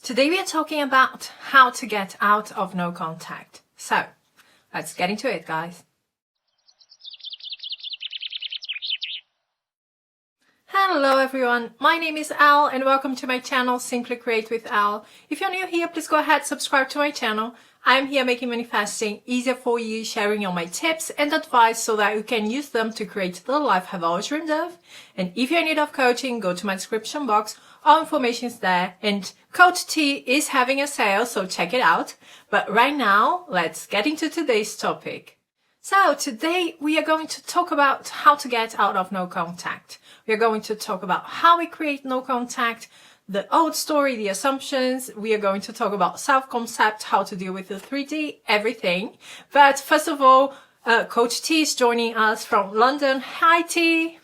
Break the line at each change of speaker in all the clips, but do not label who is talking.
Today we are talking about how to get out of no contact. So, let's get into it, guys. Hello everyone, my name is Al and welcome to my channel Simply Create with Al. If you're new here, please go ahead, subscribe to my channel. I'm here making manifesting easier for you, sharing all my tips and advice so that you can use them to create the life I've always dreamed of. And if you're in need of coaching, go to my description box. All information is there, and Coach T is having a sale, so check it out. But right now, let's get into today's topic. So today we are going to talk about how to get out of no contact. We are going to talk about how we create no contact, the old story, the assumptions. We are going to talk about self-concept, how to deal with the 3D, everything. But first of all, Coach T is joining us from London. Hi, T.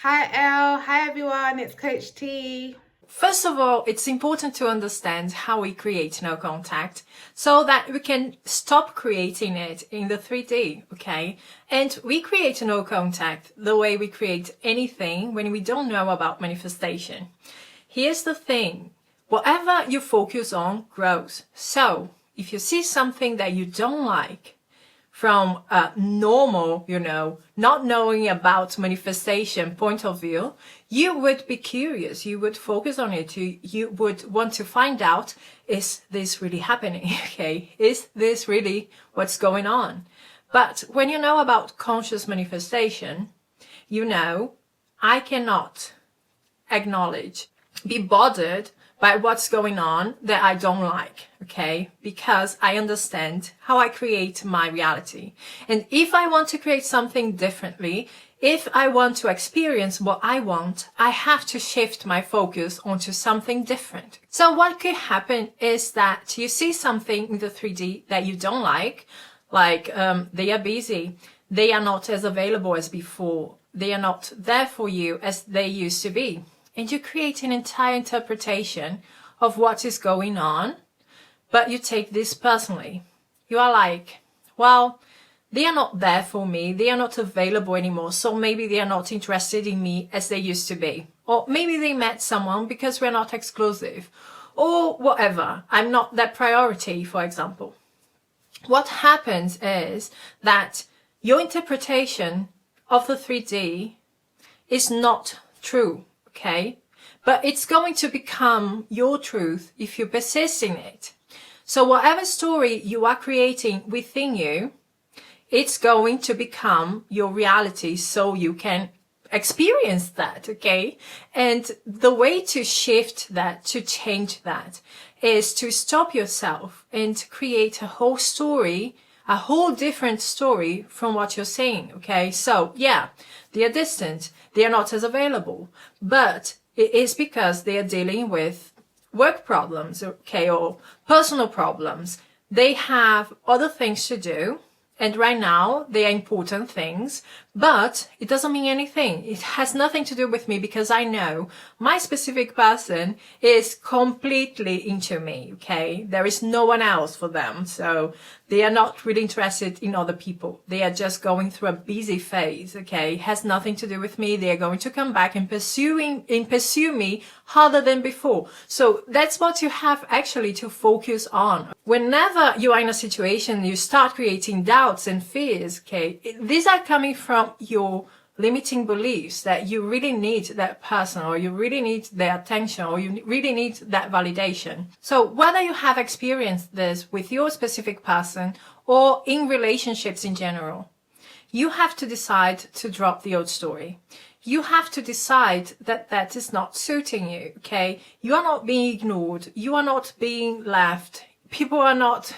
Hi, Elle. Hi, everyone. It's Coach T.
First of all, it's important to understand how we create no contact so that we can stop creating it in the 3D, okay? And we create no contact the way we create anything when we don't know about manifestation. Here's the thing. Whatever you focus on grows. So if you see something that you don't like, from a normal, not knowing about manifestation point of view, you would be curious, you would focus on it, you would want to find out, is this really happening, okay? Is this really what's going on? But when you know about conscious manifestation, I cannot acknowledge, be bothered by what's going on that I don't like, okay? Because I understand how I create my reality. And if I want to create something differently, if I want to experience what I want, I have to shift my focus onto something different. So what could happen is that you see something in the 3D that you don't like they are busy, they are not as available as before, they are not there for you as they used to be. And you create an entire interpretation of what is going on, but you take this personally. You are like, well, they are not there for me, they are not available anymore, so maybe they are not interested in me as they used to be. Or maybe they met someone because we're not exclusive. Or whatever, I'm not their priority, for example. What happens is that your interpretation of the 3D is not true. Okay, but it's going to become your truth if you persist in it. So whatever story you are creating within you, it's going to become your reality so you can experience that, okay? And the way to shift that, to change that, is to stop yourself and create a whole story, a whole different story from what you're saying, okay? So yeah, they are distant, they are not as available, but it is because they are dealing with work problems, okay, or personal problems. They have other things to do, and right now they are important things, but it doesn't mean anything. It has nothing to do with me because I know my specific person is completely into me, okay? There is no one else for them, so they are not really interested in other people. They are just going through a busy phase, okay? It has nothing to do with me. They are going to come back and pursue me harder than before. So that's what you have actually to focus on. Whenever you are in a situation, you start creating doubts and fears, okay? These are coming from your limiting beliefs that you really need that person, or you really need their attention, or you really need that validation. So whether you have experienced this with your specific person or in relationships in general, you have to decide to drop the old story. You have to decide that that is not suiting you, okay? You are not being ignored. You are not being left. People are not,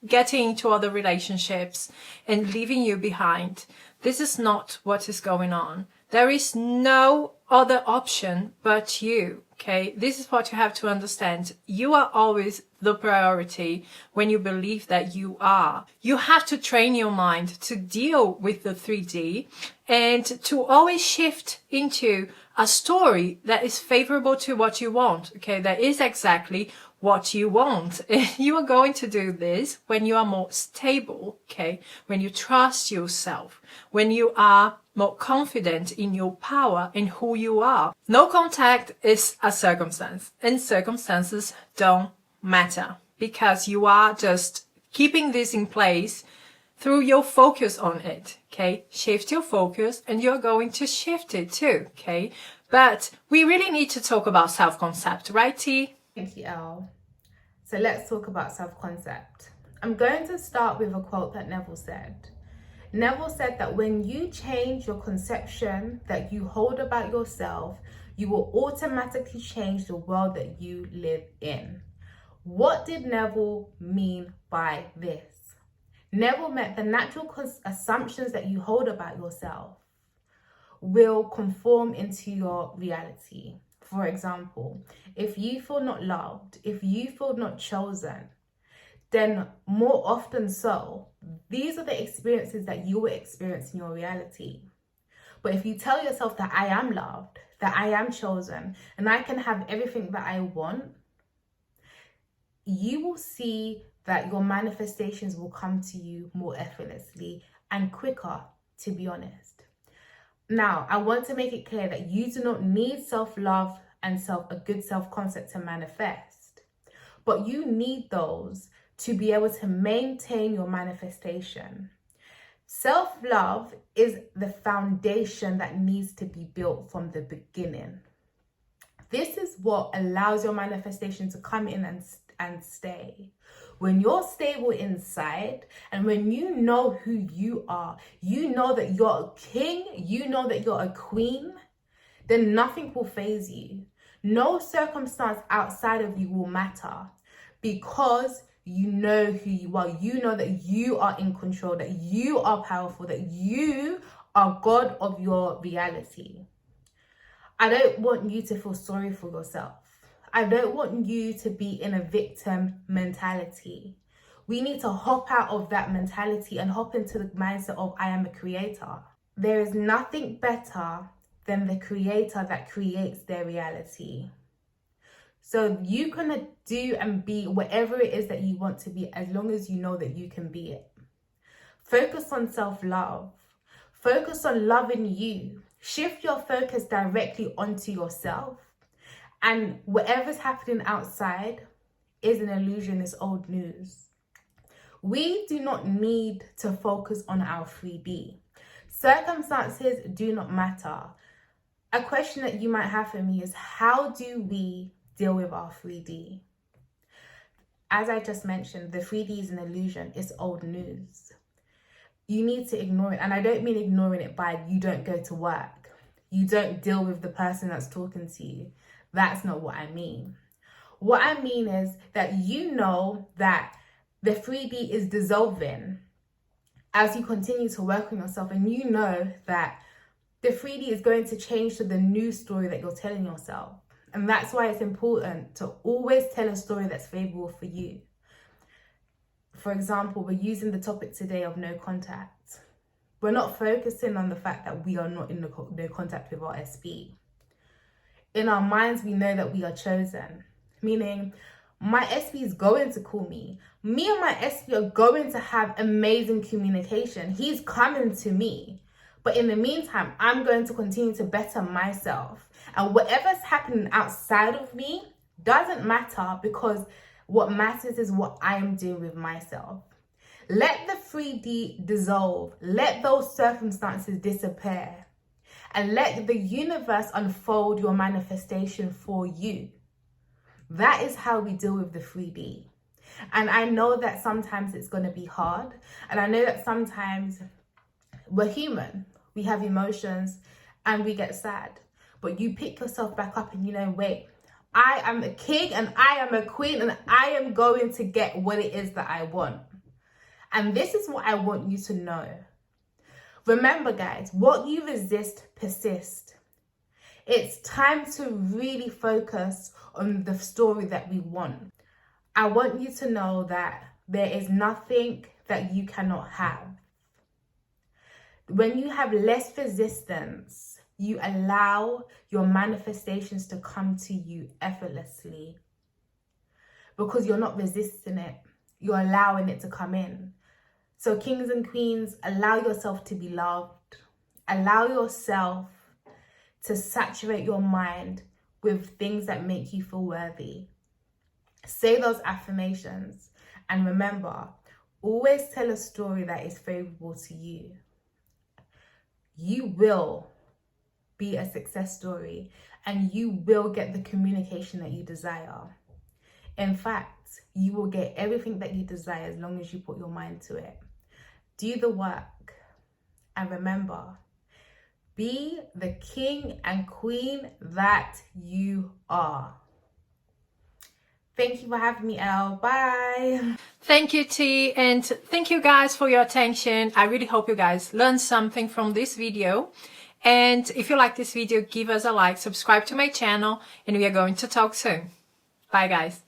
getting into other relationships and leaving you behind. This is not what is going on. There is no other option but you, okay? This is what you have to understand. You are always the priority when you believe that you are. You have to train your mind to deal with the 3D and to always shift into a story that is favorable to what you want, okay, that is exactly what you want. You are going to do this when you are more stable, okay, when you trust yourself, when you are more confident in your power and who you are. No contact is a circumstance, and circumstances don't matter because you are just keeping this in place through your focus on it, okay? Shift your focus and you're going to shift it too, okay? But we really need to talk about self-concept, right, T?
Thank you, Elle. So let's talk about self-concept. I'm going to start with a quote that Neville said. Neville said that when you change your conception that you hold about yourself, you will automatically change the world that you live in. What did Neville mean by this? Neville meant the natural assumptions that you hold about yourself will conform into your reality. For example, if you feel not loved, if you feel not chosen, then more often so, these are the experiences that you will experience in your reality. But if you tell yourself that I am loved, that I am chosen, and I can have everything that I want, you will see that your manifestations will come to you more effortlessly and quicker, to be honest. Now, I want to make it clear that you do not need self-love and a good self-concept to manifest, but you need those to be able to maintain your manifestation. Self-love is the foundation that needs to be built from the beginning. This is what allows your manifestation to come in and stay. When you're stable inside and when you know who you are, you know that you're a king, you know that you're a queen, then nothing will faze you. No circumstance outside of you will matter because you know who you are. You know that you are in control, that you are powerful, that you are God of your reality. I don't want you to feel sorry for yourself. I don't want you to be in a victim mentality. We need to hop out of that mentality and hop into the mindset of I am a creator. There is nothing better than the creator that creates their reality. So you can do and be whatever it is that you want to be as long as you know that you can be it. Focus on self-love. Focus on loving you. Shift your focus directly onto yourself. And whatever's happening outside is an illusion, it's old news. We do not need to focus on our 3D. Circumstances do not matter. A question that you might have for me is, how do we deal with our 3D? As I just mentioned, the 3D is an illusion, it's old news. You need to ignore it. And I don't mean ignoring it by you don't go to work. You don't deal with the person that's talking to you. That's not what I mean. What I mean is that you know that the 3D is dissolving as you continue to work on yourself, and you know that the 3D is going to change to the new story that you're telling yourself. And that's why it's important to always tell a story that's favorable for you. For example, we're using the topic today of no contact. We're not focusing on the fact that we are not in no contact with our SB. In our minds, we know that we are chosen, meaning my SB is going to call me. Me and my SB are going to have amazing communication. He's coming to me. But in the meantime, I'm going to continue to better myself. And whatever's happening outside of me doesn't matter, because what matters is what I'm doing with myself. Let the 3D dissolve. Let those circumstances disappear. And let the universe unfold your manifestation for you. That is how we deal with the 3D. And I know that sometimes it's going to be hard. And I know that sometimes we're human. We have emotions and we get sad. But you pick yourself back up and you know, wait, I am a king and I am a queen and I am going to get what it is that I want. And this is what I want you to know. Remember, guys, what you resist persists. It's time to really focus on the story that we want. I want you to know that there is nothing that you cannot have. When you have less resistance, you allow your manifestations to come to you effortlessly because you're not resisting it. You're allowing it to come in. So kings and queens, allow yourself to be loved. Allow yourself to saturate your mind with things that make you feel worthy. Say those affirmations. And remember, always tell a story that is favorable to you. You will be a success story and you will get the communication that you desire. In fact, you will get everything that you desire as long as you put your mind to it. Do the work. And remember, be the king and queen that you are. Thank you for having me, Elle. Bye.
Thank you, T, and thank you guys for your attention. I really hope you guys learned something from this video. And if you like this video, give us a like, subscribe to my channel, and we are going to talk soon. Bye, guys.